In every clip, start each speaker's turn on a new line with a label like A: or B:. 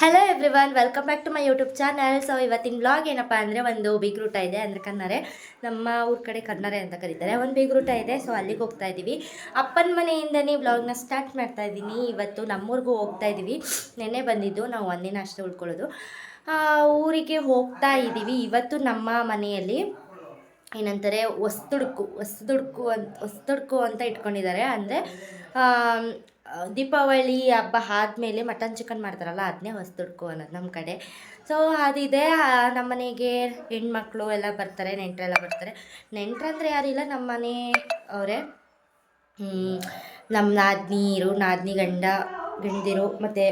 A: Hello everyone, welcome back to my YouTube channel. So ಇವತ್ತಿನ blog ಏನಪ್ಪ ಅಂದರೆ ಒಂದು ಬೀಗ್ರೂಟ ಇದೆ ಅಂದರೆ ಕನ್ನರೆ, ನಮ್ಮ ಊರ ಕಡೆ ಕನ್ನರೆ ಅಂತ ಕರೀತಾರೆ. ಒಂದು ಬೀಗ್ರೂಟ ಇದೆ. ಸೊ ಅಲ್ಲಿಗೆ ಹೋಗ್ತಾ ಇದ್ದೀವಿ. ಅಪ್ಪನ ಮನೆಯಿಂದನೇ ಬ್ಲಾಗ್ನ ಸ್ಟಾರ್ಟ್ ಮಾಡ್ತಾ ಇದ್ದೀನಿ. ಇವತ್ತು ನಮ್ಮೂರಿಗೂ ಹೋಗ್ತಾ ಇದ್ದೀವಿ. ನೆನ್ನೆ ಬಂದಿದ್ದು, ನಾವು ಒಂದಿನ ಅಷ್ಟೇ ಉಳ್ಕೊಳ್ಳೋದು. ಊರಿಗೆ ಹೋಗ್ತಾ ಇದ್ದೀವಿ. ಇವತ್ತು ನಮ್ಮ ಮನೆಯಲ್ಲಿ ಏನಂತಾರೆ ಹೊಸದುಡ್ಕು ಅಂತ ಇಟ್ಕೊಂಡಿದ್ದಾರೆ. ಅಂದರೆ ದೀಪಾವಳಿ ಹಬ್ಬ ಆದಮೇಲೆ ಮಟನ್ ಚಿಕನ್ ಮಾಡ್ತಾರಲ್ಲ, ಅದನ್ನೇ ಹೊಸದುಡ್ಕು ಅನ್ನೋದು ನಮ್ಮ ಕಡೆ. ಸೊ ಅದಿದೆ. ನಮ್ಮ ಮನೆಗೆ ಹೆಣ್ಮಕ್ಳು ಎಲ್ಲ ಬರ್ತಾರೆ, ನೆಂಟರೆಲ್ಲ ಬರ್ತಾರೆ. ನೆಂಟ್ರಂದರೆ ಯಾರಿಲ್ಲ, ನಮ್ಮ ಮನೆ ಅವರೇ, ನಮ್ಮ ನಾದಿನಿ ಗಂಡಂದಿರು ಮತ್ತು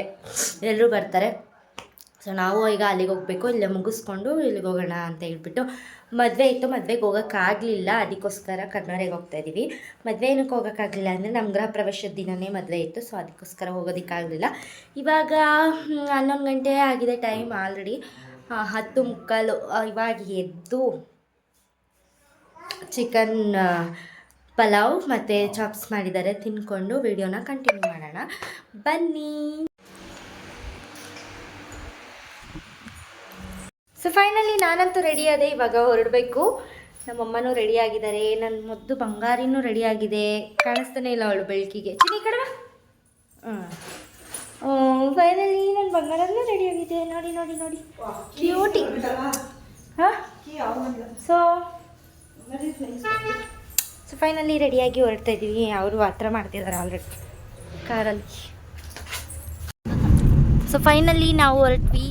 A: ಎಲ್ಲರೂ ಬರ್ತಾರೆ. ಸೊ ನಾವು ಈಗ ಅಲ್ಲಿಗೆ ಹೋಗಬೇಕು. ಇಲ್ಲೇ ಮುಗಿಸ್ಕೊಂಡು ಇಲ್ಲಿಗೆ ಹೋಗೋಣ ಅಂತ ಹೇಳ್ಬಿಟ್ಟು, ಮದುವೆ ಇತ್ತು, ಮದುವೆಗೆ ಹೋಗೋಕ್ಕಾಗಲಿಲ್ಲ. ಅದಕ್ಕೋಸ್ಕರ ಕನ್ನಡೆಗೆ ಹೋಗ್ತಾಯಿದ್ದೀವಿ. ಮದುವೆ ಏನಕ್ಕೆ ಹೋಗೋಕ್ಕಾಗಲಿಲ್ಲ ಅಂದರೆ ನಮ್ಮ ಗೃಹ ಪ್ರವೇಶದ ದಿನವೇ ಮದುವೆ ಇತ್ತು. ಸೊ ಅದಕ್ಕೋಸ್ಕರ ಹೋಗೋದಕ್ಕಾಗಲಿಲ್ಲ. ಇವಾಗ 11 ಗಂಟೆ ಆಗಿದೆ ಟೈಮ್ ಆಲ್ರೆಡಿ, 10:15. ಇವಾಗ ಎದ್ದು ಚಿಕನ್ ಪಲಾವ್ ಮತ್ತು ಚಾಪ್ಸ್ ಮಾಡಿದ್ದಾರೆ, ತಿನ್ಕೊಂಡು ವಿಡಿಯೋನ ಕಂಟಿನ್ಯೂ ಮಾಡೋಣ ಬನ್ನಿ. ಸೊ ಫೈನಲಿ ನಾನಂತೂ ರೆಡಿ ಆದೆ, ಇವಾಗ ಹೊರಡಬೇಕು. ನಮ್ಮಮ್ಮನೂ ರೆಡಿ ಆಗಿದ್ದಾರೆ, ನನ್ನ ಮುದ್ದು ಬಂಗಾರಿನೂ ರೆಡಿ ಆಗಿದೆ. ಕಾಣಿಸ್ತಾನೆ ಇಲ್ಲ ಅವಳು ಬೆಳಕಿಗೆ. ಚಿನಿ ಕಡೆ ಫೈನಲಿ ನನ್ನ ಬಂಗಾರನೂ ರೆಡಿ ಆಗಿದೆ. ನೋಡಿ ನೋಡಿ ನೋಡಿ, ಕ್ಯೂಟಿ. ಹಾಂ, ಸೊ ಫೈನಲಿ ರೆಡಿಯಾಗಿ ಹೊರಡ್ತಾ ಇದ್ದೀವಿ. ಅವರು ಹತ್ರ ಮಾಡ್ತಿದ್ದಾರೆ ಆಲ್ರೆಡಿ ಕಾರಲ್ಲಿ. ಸೊ ಫೈನಲಿ ನಾವು ಹೊರಟ್ವಿ.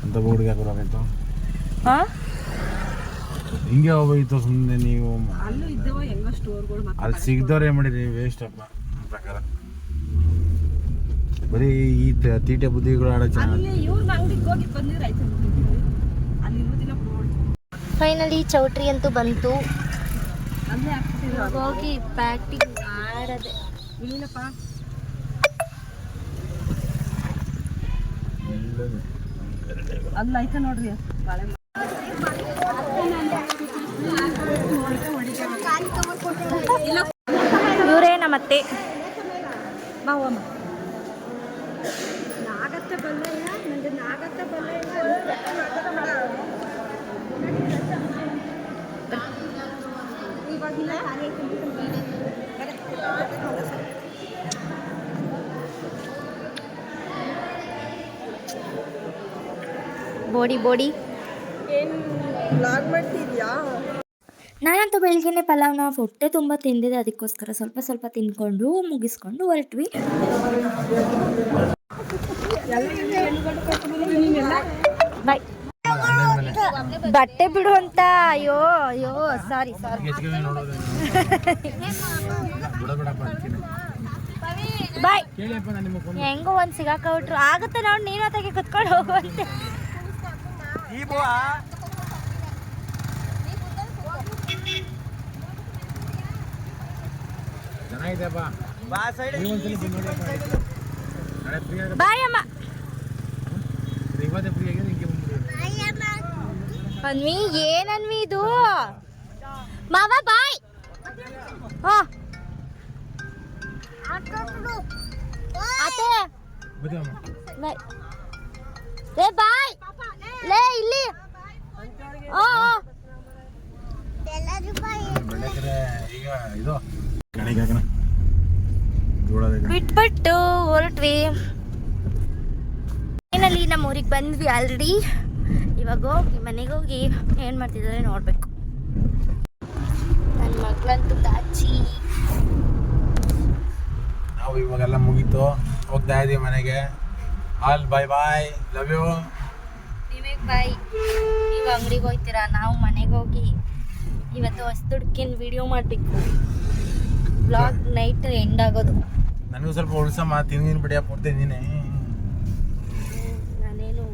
B: ಅಂತ ಬೋರ್ಡ್ಗೆ ಹಾಕೋದಾಗಿತ್ತು, ಹಿಂಗೆ ಹೋಗೋಯ್ತು ಸುಮ್ಮನೆ. ನೀವು ಅಲ್ಲಿ ಸಿಗ್ದವ್ರೆ ಮಾಡಿರಿ, ವೇಸ್ಟ್ ಅಪ್ಪ ನನ್ನ ಪ್ರಕಾರ. ಬರೀ ಈ ತೀಟೆ ಬುದ್ಧಿಗಳು ಆಡೋ ಚೆನ್ನಾಗಿ.
A: ಫೈನಲಿ ಚೌಟ್ರಿ ಅಂತೂ ಬಂತು. ಹೋಗಿ ಬ್ಯಾಟಿಂಗ್ ಆಡದೆ.
C: ಅಲ್ಲ ಐತೆ ನೋಡ್ರಿ,
A: ಇವರೇ ನಮ್ಮತ್ತೆ.
C: ಬಾವಮ್ಮ ನಾಗತ್ತೆ ಬಲ್ಲಯ್ಯ, ನನಗೆ ನಾಗತ್ತೆ ಬಲ್ಲಯ್ಯ. ಇವಾಗಿಲ್ಲ
A: ಬೋಡಿ
C: ಏನು ಲಾಗ್ ಮಾಡ್ತಿದ್ಯಾ?
A: ನಾನಂತೂ ಬೆಳಿಗ್ಗೆನೆ ಪಲಾವ್ನ ಹೊಟ್ಟೆ ತುಂಬ ತಿಂದಿದೆ. ಅದಕ್ಕೋಸ್ಕರ ಸ್ವಲ್ಪ ತಿನ್ಕೊಂಡು ಮುಗಿಸ್ಕೊಂಡು ಹೊರಟ್ವಿ. ಬಾಯ್. ಬಟ್ಟೆ ಬಿಡು ಅಂತ. ಅಯ್ಯೋ ಸಾರಿ ಬಾಯ್. ಹೆಂಗೋ ಒಂದು ಸಿಗಾಕೊಟ್ರು ಆಗುತ್ತೆ ನೋಡಿ. ನೀನು ಹೊತ್ತಾಗಿ ಕುತ್ಕೊಂಡು ಹೋಗುವಂತೆ. ಬಾಯ್ ಅಮ್ಮ. ಅನ್ವಿ, ಏನನ್ವಿ ಇದು? ಮಾವ ಬಾಯ್. ಲೇ ಬಾಯ್, ಲೇ ಇಲ್ಲಿ. ಬಿಟ್ಬಿಟ್ಟು ಹೊರಟ್ವಿ. ಫೈನಲಿ ನಮ್ಮ ಊರಿಗೆ ಬಂದ್ವಿ ಆಲ್ರೆಡಿ. ಇವಾಗ ಹೋಗಿ ಮನೆಗೆ ಹೋಗಿ ಏನು ಮಾಡ್ತಿದ್ದಾರೆ ನೋಡಬೇಕು. ನನ್ನ ಮಗಳಂತೂ ದಾಚಿ.
B: ನಾವು ಇವಾಗೆಲ್ಲ ಮುಗೀತು, ಹೋಗ್ತಾ ಇದೀವಿ ಮನೆಗೆ. All bye bye, love you.
A: ನೀವೇ ಬಾಯ್. ನೀವು ಅಂಗಡಿಗೆ ಹೋಗ್ತೀರಾ, ನಾವು ಮನೆಗೆ ಹೋಗಿ ಇವತ್ತು ಹೊಸದುಡ್ಕಿನ ವಿಡಿಯೋ ಮಾಡಬೇಕು. ಬ್ಲಾಗ್ ನೈಟ್ ಎಂಡ್ ಆಗೋದು.
B: ನನಗೂ ಸ್ವಲ್ಪ ಉಳ್ಸಮ್ಮ, ತಿಂದಿನ ಬಿಡಿಯ ಕೊಡ್ತಿದ್ದೀನಿ.
A: ನಾನೇನು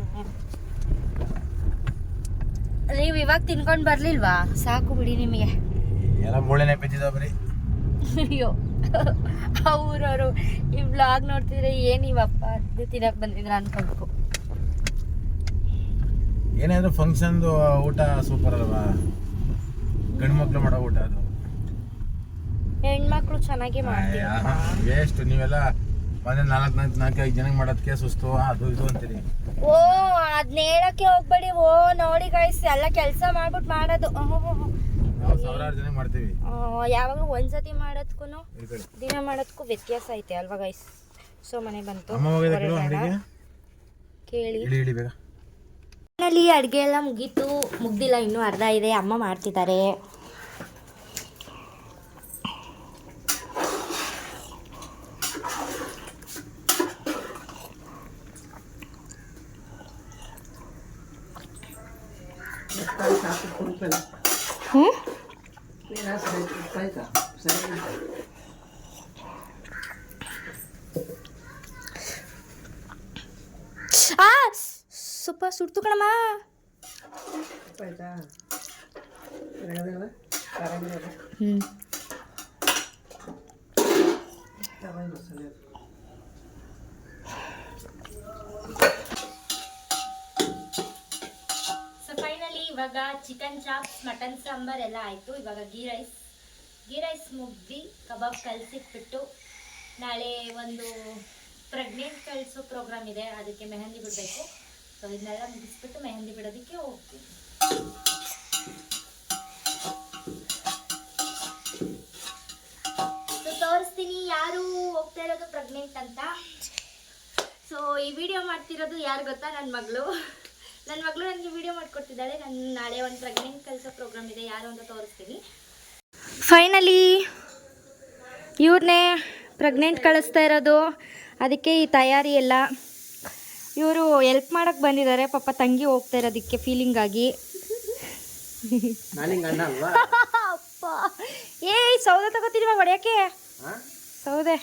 A: ನೀವು ಇವಾಗ ತಿನ್ಕೊಂಡು ಬರಲಿಲ್ವಾ? ಸಾಕು ಬಿಡಿ ನಿಮಗೆ.
B: ಎಲ್ಲ ಮೂಳೆನೆ ಬಿದ್ದಿದ್ದಾವೆ ಬರೀ.
A: ಅಯ್ಯೋ, ಅವ್ರವರು ಈ ಬ್ಲಾಗ್ ನೋಡ್ತಿದ್ರೆ ಏನೀವಪ್ಪ ಅದು ತಿನ್ನಕ್ಕೆ ಬಂದಿದ್ರ ಅನ್ಕೊಳ್ಬೇಕು.
B: ಏನಾದರೂ ಫಂಕ್ಷನ್ದು ಊಟ ಸೂಪರ್ ಅಲ್ವಾ? ಗಂಡು ಮಕ್ಳು ಮಾಡೋ ಊಟ ಅದು.
A: ಹೆಣ್ಮಕ್ಳು ಚೆನ್ನಾಗಿ ಮಾಡ್ತೀರಪ್ಪ.
B: ಎಷ್ಟು ನೀವೆಲ್ಲ ಮನೆ 4-5 ಜನಕ್ಕೆ ಮಾಡೋದಕ್ಕೆ ಸುಸ್ತು ಅದು ಇದು ಅಂತೀರಿ.
A: ಓ ಅದ್ನ ಹೇಳಕ್ಕೆ ಹೋಗ್ಬೇಡಿ. ಓ ನೋಡಿ ಗೈಸ್ ಎಲ್ಲ ಕೆಲಸ ಮಾಡ್ಬಿಟ್ಟು ಮಾಡೋದು.
B: ನಾವು ಸಾವಿರಾರು ಜನಕ್ಕೆ ಮಾಡ್ತೀವಿ.
A: ಯಾವಾಗಲೂ ಒಂದ್ಸತಿ ಮಾಡೋದಕ್ಕೂ ದಿನ ಮಾಡೋದಕ್ಕೂ ವ್ಯತ್ಯಾಸ ಐತೆ ಅಲ್ವಾ ಗೈಸ್. ಸೊ ಮನೆ ಬಂತು, ಕೇಳಿ
B: ಇಳಿ ಬೇಗ.
A: ಮನೇಲಿ ಅಡುಗೆ ಎಲ್ಲ ಮುಗೀತು, ಮುಗ್ದಿಲ್ಲ, ಇನ್ನೂ ಅರ್ಧ ಇದೆ. ಅಮ್ಮ ಮಾಡ್ತಿದ್ದಾರೆ. ಸ್ವಲ್ಪ ಸುಡ್ತು ಕಣಮ್ಮ. ಸೊ ಫೈನಲಿ ಇವಾಗ ಚಿಕನ್ ಚಾಪ್ಸ್, ಮಟನ್ ಸಾಂಬಾರ್ ಎಲ್ಲ ಆಯಿತು. ಇವಾಗ ಗೀ ರೈಸ್ ಮುಗ್ದು ಕಬಾಬ್ ಕಲಸಿಟ್ಬಿಟ್ಟು ನಾಳೆ ಒಂದು ಪ್ರೆಗ್ನೆಂಟ್ ಕಳಿಸೋ ಪ್ರೋಗ್ರಾಮ್ ಇದೆ, ಅದಕ್ಕೆ ಮೆಹಂದಿ ಬಿಡಬೇಕು. ಸೊ ಇದನ್ನೆಲ್ಲ ಮುಗಿಸ್ಬಿಟ್ಟು ಮೆಹಂದಿ ಬಿಡೋದಕ್ಕೆ ಹೋಗ್ತೀವಿ. ಸೊ ತೋರಿಸ್ತೀನಿ ಯಾರು ಹೋಗ್ತಾ ಇರೋದು ಪ್ರೆಗ್ನೆಂಟ್ ಅಂತ. ಸೊ ಈ ವಿಡಿಯೋ ಮಾಡ್ತಿರೋದು ಯಾರು ಗೊತ್ತಾ? ನನ್ನ ಮಗಳು ನನಗೆ ವಿಡಿಯೋ ಮಾಡ್ಕೊಡ್ತಿದ್ದಾಳೆ. ನಾನು ನಾಳೆ ಒಂದು ಪ್ರೆಗ್ನೆಂಟ್ ಕಳಿಸೋ ಪ್ರೋಗ್ರಾಮ್ ಇದೆ, ಯಾರು ಅಂತ ತೋರಿಸ್ತೀನಿ. ಫೈನಲಿ ಇವ್ರನ್ನೇ ಪ್ರೆಗ್ನೆಂಟ್ ಕಳಿಸ್ತಾ ಇರೋದು, ಅದಕ್ಕೆ ಈ ತಯಾರಿ ಎಲ್ಲ. ಇವರು ಹೆಲ್ಪ್ ಮಾಡೋಕ್ಕೆ ಬಂದಿದ್ದಾರೆ, ಪಾಪ ತಂಗಿ ಹೋಗ್ತಾ ಇರೋದಕ್ಕೆ ಫೀಲಿಂಗ್ ಆಗಿ. ಅಪ್ಪ ಸೌದೆ ತಗೋತಿಲ್ವಾ ಹೊಡೆಯೋಕ್ಕೆ? ಸೌದೆ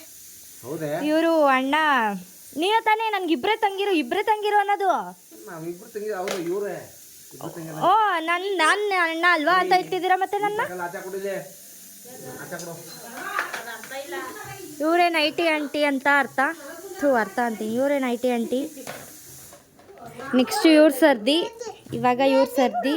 A: ಇವರು ಅಣ್ಣ. ನೀವೇ ತಾನೇ ನನ್ಗೆ ಇಬ್ಬರೇ ತಂಗಿರು ಅನ್ನೋದು? ಓ ನನ್ನ ಅಣ್ಣ ಅಲ್ವಾ ಅಂತ ಇಟ್ಟಿದ್ದೀರಾ ಮತ್ತೆ ನನ್ನ? ಇವರೇ ನೈಟಿ ಆಂಟಿ ಅಂತ ಅರ್ಥ ಅಂತೀನಿ. ಇವರೇ ನೈಟಿ ಆಂಟಿ. ನೆಕ್ಸ್ಟ್ ಇವ್ರ ಸರ್ದಿ, ಇವಾಗ ಇವ್ರ ಸರ್ದಿ.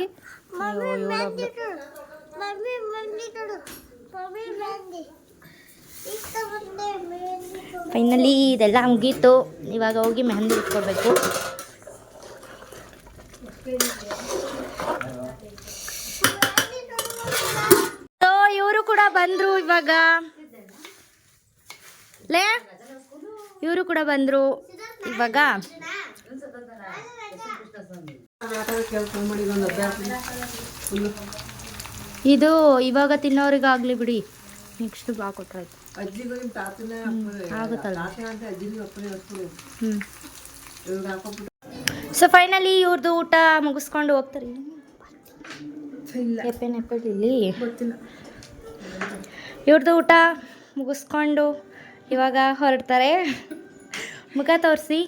A: ಫೈನಲಿ ಇದೆಲ್ಲ ಮುಗೀತು. ಇವಾಗ ಹೋಗಿ ಮೆಹಂದಿ ಇಟ್ಕೊಳ್ಬೇಕು. ಸೊ ಇವರು ಕೂಡ ಬಂದರು ಇವಾಗ. ಇವರು ಕೂಡ ಬಂದರು ಇವಾಗ. ಇದು ಇವಾಗ ತಿನ್ನೋರಿಗಾಗಲಿ ಬಿಡಿ, ನೆಕ್ಸ್ಟ್ ಬಾ ಕೊಟ್ರಾಯ್ತು. ಆಗುತ್ತಲ್ಲ. ಸೊ ಫೈನಲಿ ಇವ್ರದ್ದು ಊಟ ಮುಗಿಸ್ಕೊಂಡು ಹೋಗ್ತಾರೆ. ಇಲ್ಲಿ ಇವ್ರದ್ದು ಊಟ ಮುಗಿಸ್ಕೊಂಡು ಇವಾಗ ಹೊರಡ್ತಾರೆ. ಮುಖ ತೋರಿಸಿ.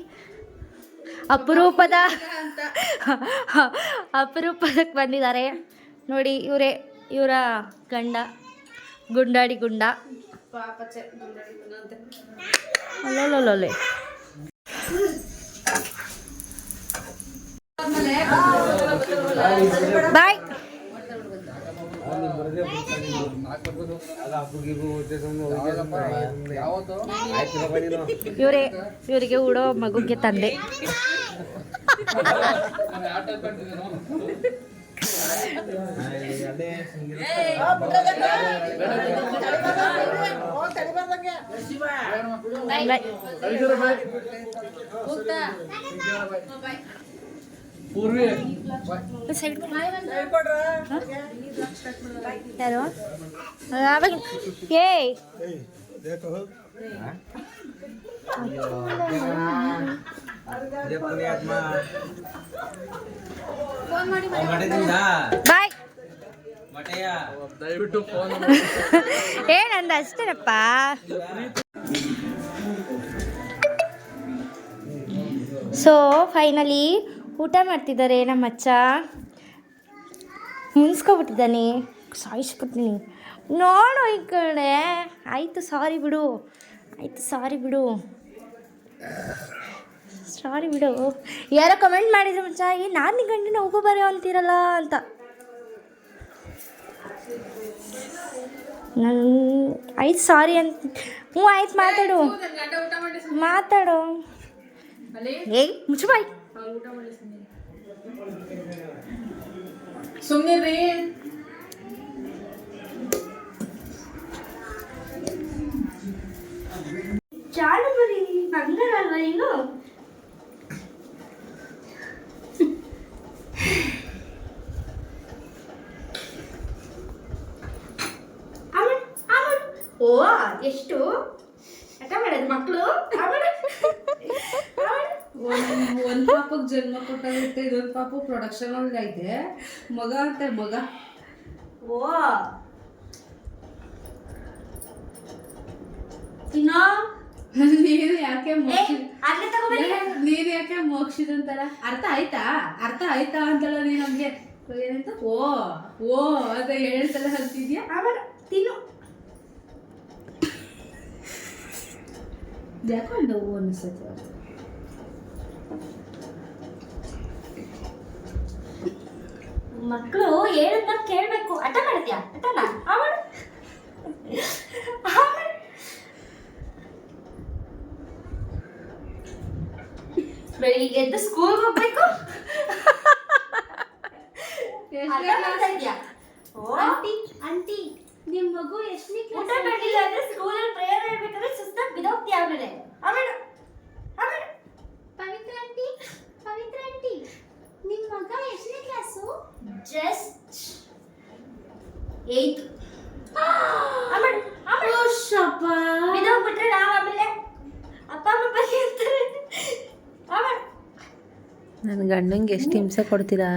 A: ಅಪರೂಪದಕ್ಕೆ ಬಂದಿದ್ದಾರೆ ನೋಡಿ. ಇವರ ಗಂಡ ಗುಂಡಾಡಿ ಗುಂಡ. ಅಲ್ಲೊಲ್ಲೊಲ್ಲೊಲ್ಲೆ. ಬಾಯ್. ಇವರಿಗೆ ಉಡೋ ಮಗುಗೆ ತಂದೆ. ಯಾರು ಬಾಯ್. ಏನಂದ ಅಷ್ಟೇನಪ್ಪ. ಸೊ ಫೈನಲಿ ಊಟ ಮಾಡ್ತಿದ್ದಾರೆ ನಮ್ಮ ಅಚ್ಚ. ಮುನ್ಸ್ಕೊಬಿಟ್ಟಿದ್ದಾನೆ, ಸಾಯಿಸ್ಬಿಡ್ತೀನಿ. ನೋಡು ಈ ಕಡೆ. ಆಯಿತು ಸಾರಿ ಬಿಡು ಯಾರೋ ಕಮೆಂಟ್ ಮಾಡಿದ್ರು ಮಚ್ಚ, ನಾನು ನಿಮ್ಮ ಗಂಡನ ಹೋಗೋ ಬರೋ ಅಂತೀರಲ್ಲ ಅಂತ. ನಾನು ಆಯ್ತು ಸಾರಿ ಅಂತ ಹ್ಞೂ ಆಯ್ತು ಮಾತಾಡು ಏಯ್ ಮುಚ್ಚು ಬಾಯ್.
C: ಸುಮ್ಮನೆ
A: ಚಾಲು ಬರೀ ಬಂಗಾರ ಅಲ್ವಾ ನೀನು? ಓ ಎಷ್ಟು ಹಠ ಮಾಡೋದು ಮಕ್ಕಳು.
C: ಒಂದು ಪಾಪಕ್ಕೆ ಜನ್ಮ ಕೊಟ್ಟಾಗುತ್ತೆ, ಇದೊಂದು ಪಾಪ ಪ್ರೊಡಕ್ಷನ್ ಒಳಗೆ ಐತೆ. ಮಗ ಅಂತ ಮಗ.
A: ಓ ತಿನ್ನೋ
C: ನೀನು ಯಾಕೆ
A: ಅಲ್ಲೇ ತಗೋಬನ್ನಿ.
C: ನೀನು ಯಾಕೆ ಮೋಕ್ಷಿದಂತಾರ? ಅರ್ಥ ಆಯ್ತಾ ಅಂತಲ್ಲ ನೀನು ನಮ್ಗೆ ಏನಂತ ಓ ಓ ಅಂತ ಹೇಳ್ತಲ್ಲ ಅಂತಿದ್ಯಾ.
A: ಆಮೇಲೆ ತಿನ್ನು.
C: ಯಾಕೋ ಒಂದು ಓ ಅನಿಸ್ತೈತೆ.
A: ಮಕ್ಕಳು ಹೇಳದ್ನ ಕೇಳಬೇಕು. ಹಠ ಮಾಡ್ತೀಯಾ? ಹಠನಾ? ಆಮೇಲೆ ಬೆಳಿಗ್ಗೆ ಎದ್ದು ಸ್ಕೂಲ್ಗೆ ಹೋಗ್ಬೇಕು.
C: ಆಂಟಿ ನಿಮ್ಮ ಮಗು ಎಷ್ಟನೇ
A: ಊಟ ಮಾಡಿಲ್ಲ ಅಂದ್ರೆ ಸ್ಕೂಲಲ್ಲಿ ಪ್ರೇಯರ್ ಹೇಳ್ಬೇಕಾದ್ರೆ ಸುಸ್ತಾಗಿ ಬಿದ್ದೋಗ್ತೀಯ. ಆಮೇಲೆ ಆಮೇಲೆ ಆಮೇಲೆ
D: ಪವಿತ್ರ ಆಂಟಿ ನಿಮ್ಮ ಮಗ ಎಷ್ಟನೇ ಕ್ಲಾಸು?
A: ಜಸ್ಟ್ 8. ಆಮೇಲೆ ಬಿದ್ದೋಗ್ಬಿಟ್ರೆ ನಾವು ಆಮೇಲೆ ಅಪ್ಪ ಅಮ್ಮ ಬಗ್ಗೆ ಇರ್ತಾರೆ. ಆಮೇಲೆ
E: ನನ್ನ ಗಂಡಂಗೆ ಎಷ್ಟು ಹಿಂಸೆ ಕೊಡ್ತೀರಾ?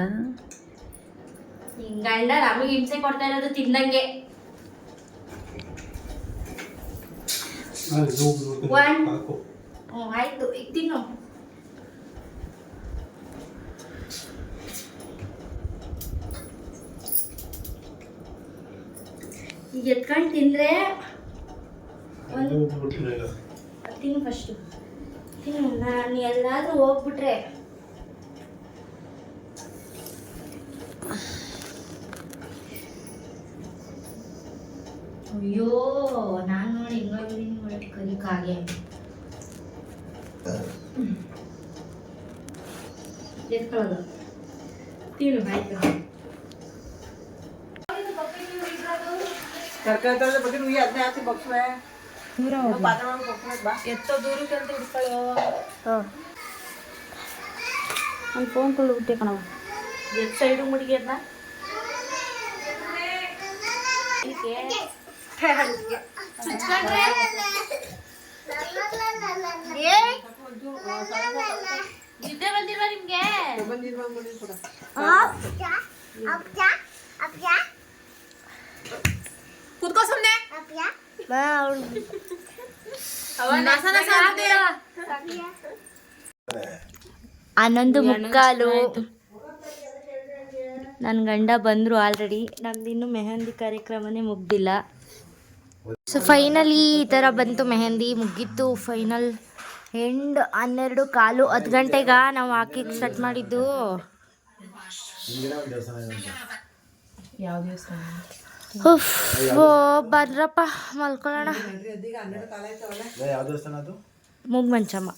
A: ನಿನ್ ಗಂಡ ನಮಗೆ ಹಿಂಸೆ ಕೊಡ್ತಾ ಇರೋದು ತಿಂದಂಗೆ. ಆಯ್ತು ಈಗ ತಿನ್ನು. ಈಗ ಎತ್ಕೊಂಡು ತಿಂದ್ರೆ ತಿನ್ನು ಫಸ್ಟು ತಿನ್ನು. ನಾನು ಎಲ್ಲಾದ್ರೂ ಹೋಗ್ಬಿಟ್ರೆ ಅಯ್ಯೋ ನಾನು ನೋಡಿ ಇನ್ನೊಂದು ಮಾಡಿ ಕಲಿಕಾಗೆ ಎತ್ಕೊಳ್ಳೋದು ತಿನ್ನು. ಆಯ್ತು
C: ಎತ್ತೋ ದೂರಕ್ಕೆ ಅಂತ ಹಿಡ್ಕೊಳ್ಳೋ.
A: ಒಂದು ಫೋನ್ ಕೊಳ್ಳುಬಿಟ್ಟೆ ಕಣವ. ಎತ್ ಸೈಡು ಮುಡಿಗೆ ಅದನ್ನ ನಿದ್ದೆ ಬಂದಿಲ್ವಾ ನಿಮ್ಗೆ?
C: ಕೂತ್ಕೋ ಸುಮ್ಮನೆ.
A: 11:15. ನನ್ನ ಗಂಡ ಬಂದರು ಆಲ್ರೆಡಿ. ನಮ್ದಿನ್ನೂ ಮೆಹಂದಿ ಕಾರ್ಯಕ್ರಮನೇ ಮುಗ್ದಿಲ್ಲ. ಸೊ ಫೈನಲಿ ಈ ಥರ ಬಂತು, ಮೆಹಂದಿ ಮುಗೀತು. ಫೈನಲ್ ಎಂಡ್ 12:15 10 ಗಂಟೆಗೆ ನಾವು ಹಾಕಿಕ್ಕೆ ಸ್ಟಾರ್ಟ್ ಮಾಡಿದ್ದು.
C: ಯಾವ ದೇವಸ್ಥಾನ?
A: ಓ ಬರ್ರಪ್ಪ ಮಲ್ಕೊಳ್ಳೋಣ. ಮೂಗ್ ಮಂಚಮ್ಮ.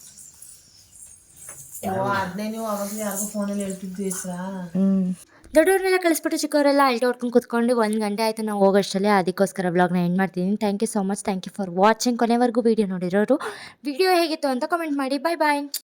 C: ಅದನ್ನೇ ನೀವು ಅವಾಗ ಯಾರಿಗೂ ಫೋನಲ್ಲಿ ಹೇಳ್ತಿದ್ವಿ ಹೆಸ್ರಾ?
A: ದೊಡ್ಡವ್ರನ್ನೆಲ್ಲ ಕಳಿಸ್ಬಿಟ್ಟು ಚಿಕ್ಕವರೆಲ್ಲ ಅಲ್ಟೆ ಹೊಡ್ಕೊಂಡು ಕೂತ್ಕೊಂಡು 1 ಗಂಟೆ ಆಯಿತು ನಾವು ಹೋಗೋಷ್ಟಲ್ಲೇ. ಅದಕ್ಕೋಸ್ಕರ ವ್ಲಾಗ್ನ ಎಂಡ್ ಮಾಡ್ತಿದ್ದೀನಿ. Thank you so much. Thank you for watching. ಕೊನೆವರೆಗೂ ವೀಡಿಯೋ ನೋಡಿರೋರು ವಿಡಿಯೋ ಹೇಗಿತ್ತು ಅಂತ ಕಮೆಂಟ್ ಮಾಡಿ. ಬಾಯ್ ಬಾಯ್.